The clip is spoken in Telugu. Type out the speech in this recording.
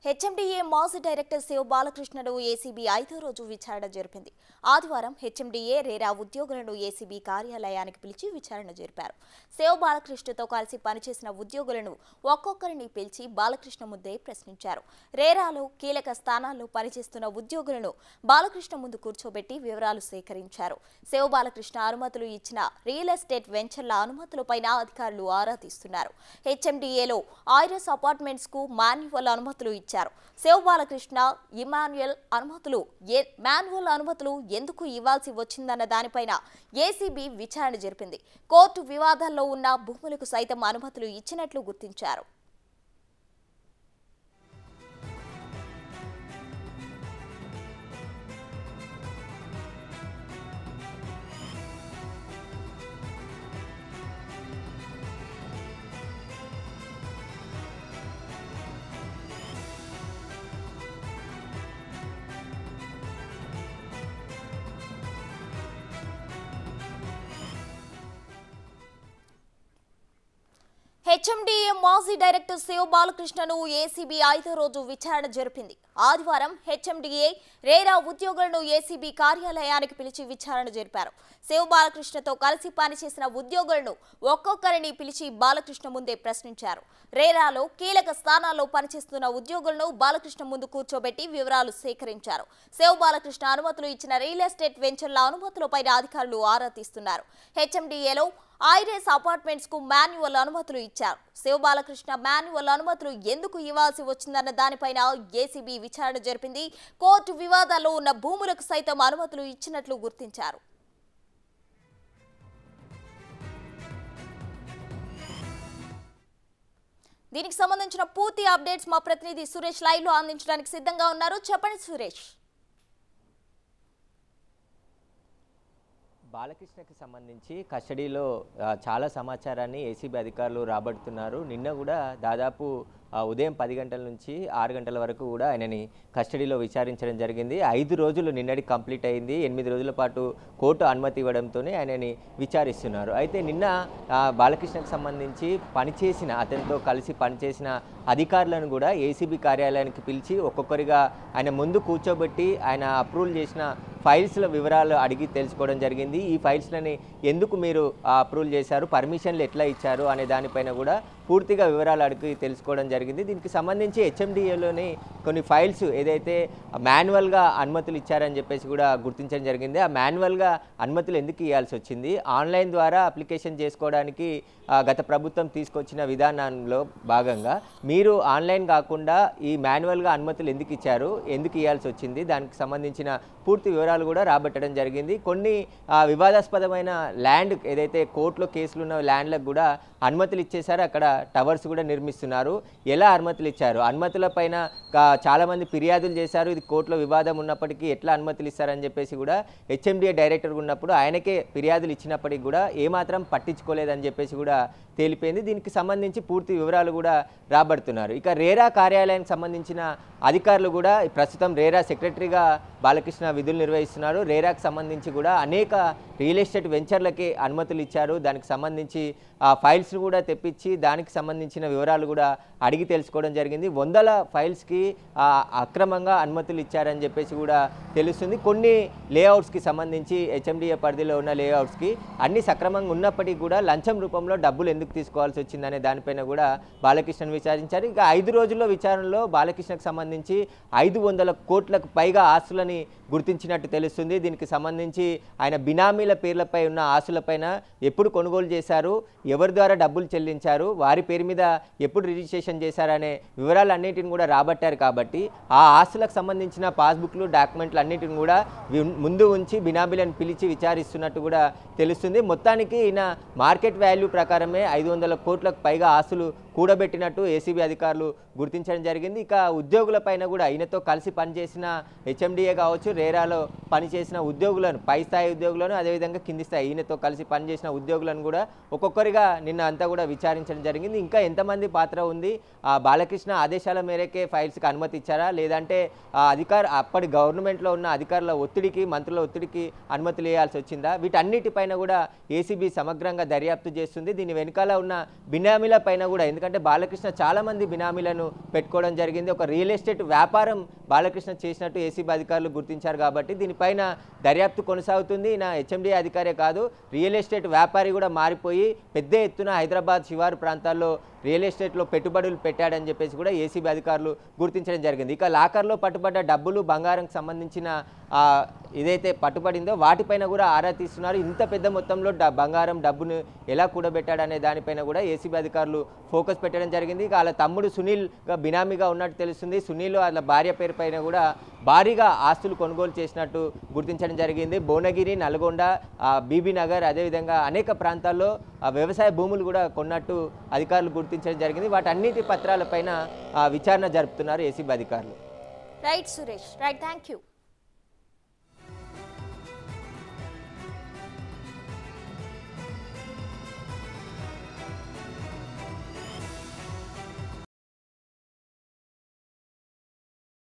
హెచ్ఎండిఏ మాజీ డైరెక్టర్ శివ బాలకృష్ణను ఏసీబీ 5వ రోజు విచారణ జరిపింది. ఆదివారం హెచ్ఎండిఏ రేరా ఉద్యోగులను ఏసీబీ కార్యాలయానికి పిలిచి విచారణ జరిపారు. శివ బాలకృష్ణతో కలిసి పనిచేసిన ఉద్యోగులను ఒక్కొక్కరిని పిలిచి బాలకృష్ణ ముందే ప్రశ్నించారు. రేరాలో కీలక స్థానాల్లో పనిచేస్తున్న ఉద్యోగులను బాలకృష్ణ ముందు కూర్చోబెట్టి వివరాలు సేకరించారు. శివ బాలకృష్ణ అనుమతులు ఇచ్చిన రియల్ ఎస్టేట్ వెంచర్ల అనుమతులపైన అధికారులు ఆరా తీస్తున్నారు. హెచ్ఎండిఏలో ఐరస్ అపార్ట్మెంట్స్ కు మాన్యువల్ అనుమతులు ఇచ్చారు. శివ బాలకృష్ణ మాన్యువల్ అనుమతులు ఎందుకు ఇవ్వాల్సి వచ్చిందన్న దానిపైన ఏసీబీ విచారణ జరిపింది. కోర్టు వివాదాల్లో ఉన్న భూములకు సైతం అనుమతులు ఇచ్చినట్లు గుర్తించారు. హెచ్ఎండిఏ మాజీ డైరెక్టర్ శివ బాలకృష్ణను ఏసీబీ 5వ రోజు విచారణ జరిపింది. ఆదివారం హెచ్ఎండిఏ రేరా ఉద్యోగులను ఏసీబీ కార్యాలయానికి పిలిచి విచారణ జరిపారు. శివ బాలకృష్ణతో కలిసి పనిచేసిన ఉద్యోగులను ఒక్కొక్కరిని పిలిచి బాలకృష్ణ ముందే ప్రశ్నించారు. రేరాలో కీలక స్థానాల్లో పనిచేస్తున్న ఉద్యోగులను బాలకృష్ణ ముందు కూర్చోబెట్టి వివరాలు సేకరించారు. శివ బాలకృష్ణ అనుమతులు ఇచ్చిన రియల్ ఎస్టేట్ వెంచర్ల అనుమతులపై అధికారులు ఆరా తీస్తున్నారు. హెచ్ఎండిఏలో ఐరస్ అపార్ట్మెంట్స్ కు మాన్యువల్ అనుమతులు ఇచ్చారు. శివ బాలకృష్ణ మాన్యువల్ అనుమతులు ఎందుకు ఇవ్వాల్సి వచ్చిందన్న దానిపైన ఏసీబీ విచారణ జరిపింది. కోర్టు వివాదాల్లో ఉన్న భూములకు సైతం అనుమతులు ఇచ్చినట్లు గుర్తించారు. దీనికి సంబంధించిన పూర్తి అప్డేట్స్ మా ప్రతినిధి సురేష్ లైవ్ లో అందించడానికి సిద్ధంగా ఉన్నారు. చెప్పండి సురేష్. బాలకృష్ణకి సంబంధించి కస్టడీలో చాలా సమాచారాన్ని ఏసీబీ అధికారులు రాబడుతున్నారు. నిన్న కూడా దాదాపు ఉదయం 10 గంటల నుంచి 6 గంటల వరకు కూడా ఆయనని కస్టడీలో విచారించడం జరిగింది. 5 రోజులు నిన్నటి కంప్లీట్ అయింది. 8 రోజుల పాటు కోర్టు అనుమతి ఇవ్వడంతోనే ఆయనని విచారిస్తున్నారు. అయితే నిన్న బాలకృష్ణకు సంబంధించి అతనితో కలిసి పనిచేసిన అధికారులను కూడా ఏసీబీ కార్యాలయానికి పిలిచి ఒక్కొక్కరిగా ఆయన ముందు కూర్చోబెట్టి ఆయన అప్రూవల్ చేసిన ఫైల్స్ల వివరాలు అడిగి తెలుసుకోవడం జరిగింది. ఈ ఫైల్స్లని ఎందుకు మీరు అప్రూవల్ చేశారు, పర్మిషన్లు ఎట్లా ఇచ్చారు అనే దానిపైన కూడా పూర్తిగా వివరాలు అడిగి తెలుసుకోవడం జరిగింది. దీనికి సంబంధించి హెచ్ఎండిఏలోని కొన్ని ఫైల్స్ ఏదైతే మాన్యువల్గా అనుమతులు ఇచ్చారని చెప్పేసి కూడా గుర్తించడం జరిగింది. ఆ మాన్యువల్గా అనుమతులు ఎందుకు ఇవ్వాల్సి వచ్చింది, ఆన్లైన్ ద్వారా అప్లికేషన్ చేసుకోవడానికి గత ప్రభుత్వం తీసుకొచ్చిన విధానంలో భాగంగా మీరు ఆన్లైన్ కాకుండా ఈ మాన్యువల్గా అనుమతులు ఎందుకు ఇచ్చారు, ఎందుకు ఇవ్వాల్సి వచ్చింది, దానికి సంబంధించిన పూర్తి వివరాలు కూడా రాబట్టడం జరిగింది. కొన్ని వివాదాస్పదమైన ల్యాండ్ ఏదైతే కోర్టులో కేసులు ఉన్న ల్యాండ్లకు కూడా అనుమతులు ఇచ్చేశారు. అక్కడ టవర్స్ కూడా నిర్మిస్తున్నారు. ఎలా అనుమతులు ఇచ్చారు, అనుమతుల పైన చాలామంది ఫిర్యాదులు చేశారు. ఇది కోర్టులో వివాదం ఉన్నప్పటికీ ఎట్లా అనుమతులు ఇస్తారని చెప్పేసి కూడా హెచ్ఎండిఏ డైరెక్టర్గా ఉన్నప్పుడు ఆయనకే ఫిర్యాదులు ఇచ్చినప్పటికీ కూడా ఏమాత్రం పట్టించుకోలేదని చెప్పేసి కూడా తేలిపోయింది. దీనికి సంబంధించి పూర్తి వివరాలు కూడా రాబడుతున్నారు. ఇక రేరా కార్యాలయానికి సంబంధించిన అధికారులు కూడా ప్రస్తుతం రేరా సెక్రటరీగా బాలకృష్ణ విధులు నిర్వహిస్తున్నారు. రేరాకు సంబంధించి కూడా అనేక రియల్ ఎస్టేట్ వెంచర్లకి అనుమతులు ఇచ్చారు. దానికి సంబంధించి ఫైల్స్ను కూడా తెప్పించి దానికి సంబంధించిన వివరాలు కూడా అడిగి తెలుసుకోవడం జరిగింది. 100 ఫైల్స్కి అక్రమంగా అనుమతులు ఇచ్చారని చెప్పేసి కూడా తెలుస్తుంది. కొన్ని లేఅవుట్స్కి సంబంధించి హెచ్ఎండిఏ పరిధిలో ఉన్న లేఅవుట్స్కి అన్ని సక్రమంగా ఉన్నప్పటికీ కూడా లంచం రూపంలో డబ్బులు ఎందుకు తీసుకోవాల్సి వచ్చిందనే దానిపైన కూడా బాలకృష్ణను విచారించారు. ఇక 5 రోజుల్లో విచారణలో బాలకృష్ణకు సంబంధించి 500 కోట్లకు పైగా ఆస్తులని గుర్తించినట్టు తెలుస్తుంది. దీనికి సంబంధించి ఆయన బినామీల పేర్లపై ఉన్న ఆస్తులపైన ఎప్పుడు కొనుగోలు చేశారు, ఎవరి ద్వారా డబ్బులు చెల్లించారు, వారి పేరు మీద ఎప్పుడు రిజిస్ట్రేషన్ చేశారనే వివరాలన్నిటిని కూడా రాబట్టారు. కాబట్టి ఆ ఆస్తులకు సంబంధించిన పాస్బుక్లు, డాక్యుమెంట్లు అన్నిటిని కూడా ముందు ఉంచి బినామీలను పిలిచి విచారిస్తున్నట్టు కూడా తెలుస్తుంది. మొత్తానికి ఈయన మార్కెట్ వాల్యూ ప్రకారమే 500 కోట్లకు పైగా ఆస్తులు కూడబెట్టినట్టు ఏసీబీ అధికారులు గుర్తించడం జరిగింది. ఇక ఉద్యోగులపైన కూడా ఈయనతో కలిసి పనిచేసిన హెచ్ఎండిఏ కావచ్చు, రేరాలో పనిచేసిన ఉద్యోగులను, పై స్థాయి ఉద్యోగులను, అదేవిధంగా కింది స్థాయి ఈయనతో కలిసి పనిచేసిన ఉద్యోగులను కూడా ఒక్కొక్కరిగా నిన్న అంతా కూడా విచారించడం జరిగింది. ఇంకా ఎంతమంది పాత్ర ఉంది, బాలకృష్ణ ఆదేశాల మేరకే ఫైల్స్కి అనుమతి ఇచ్చారా, లేదంటే అప్పటి గవర్నమెంట్లో ఉన్న అధికారుల ఒత్తిడికి, మంత్రుల ఒత్తిడికి అనుమతులు ఇవ్వాల్సి వచ్చిందా, వీటన్నిటిపైన కూడా ఏసీబీ సమగ్రంగా దర్యాప్తు చేస్తుంది. దీని వెనుకాల ఉన్న బినామీల పైన కూడా ఎందుకంటే బాలకృష్ణ చాలామంది బినామీలను పెట్టుకోవడం జరిగింది. ఒక రియల్ ఎస్టేట్ వ్యాపారం బాలకృష్ణ చేసినట్టు ఏసీబీ అధికారులు గుర్తించారు కాబట్టి దీనిపైన దర్యాప్తు కొనసాగుతుంది. నా హెచ్ఎండిఏ అధికారే కాదు, రియల్ ఎస్టేట్ వ్యాపారి కూడా మారిపోయి పెద్ద ఎత్తున హైదరాబాద్ శివారు ప్రాంతాల్లో రియల్ ఎస్టేట్లో పెట్టుబడులు పెట్టాడని చెప్పేసి కూడా ఏసీబీ అధికారులు గుర్తించడం జరిగింది. ఇక లాకర్లో పట్టుబడ్డ డబ్బులు బంగారంకి సంబంధించిన ఏదైతే పట్టుబడిందో వాటిపైన కూడా ఆరా తీస్తున్నారు. ఇంత పెద్ద మొత్తంలో బంగారం డబ్బును ఎలా కూడబెట్టాడనే దానిపైన కూడా ఏసీబీ అధికారులు ఫోకస్ పెట్టడం జరిగింది. ఇక వాళ్ళ తమ్ముడు సునీల్గా బినామీగా ఉన్నట్టు తెలుస్తుంది. సునీల్ వాళ్ళ భార్య పేరు పైన కూడా భారీగా ఆస్తులు కొనుగోలు చేసినట్టు గుర్తించడం జరిగింది. భువనగిరి, నల్గొండ, బీబీ నగర్ అదేవిధంగా అనేక ప్రాంతాల్లో వ్యవసాయ భూములు కూడా కొన్నట్టు అధికారులు గుర్తించడం జరిగింది. వాటన్నిటి పత్రాలపైన విచారణ జరుపుతున్నారు ఏసీబీ అధికారులు. Right Suresh, right, thank you.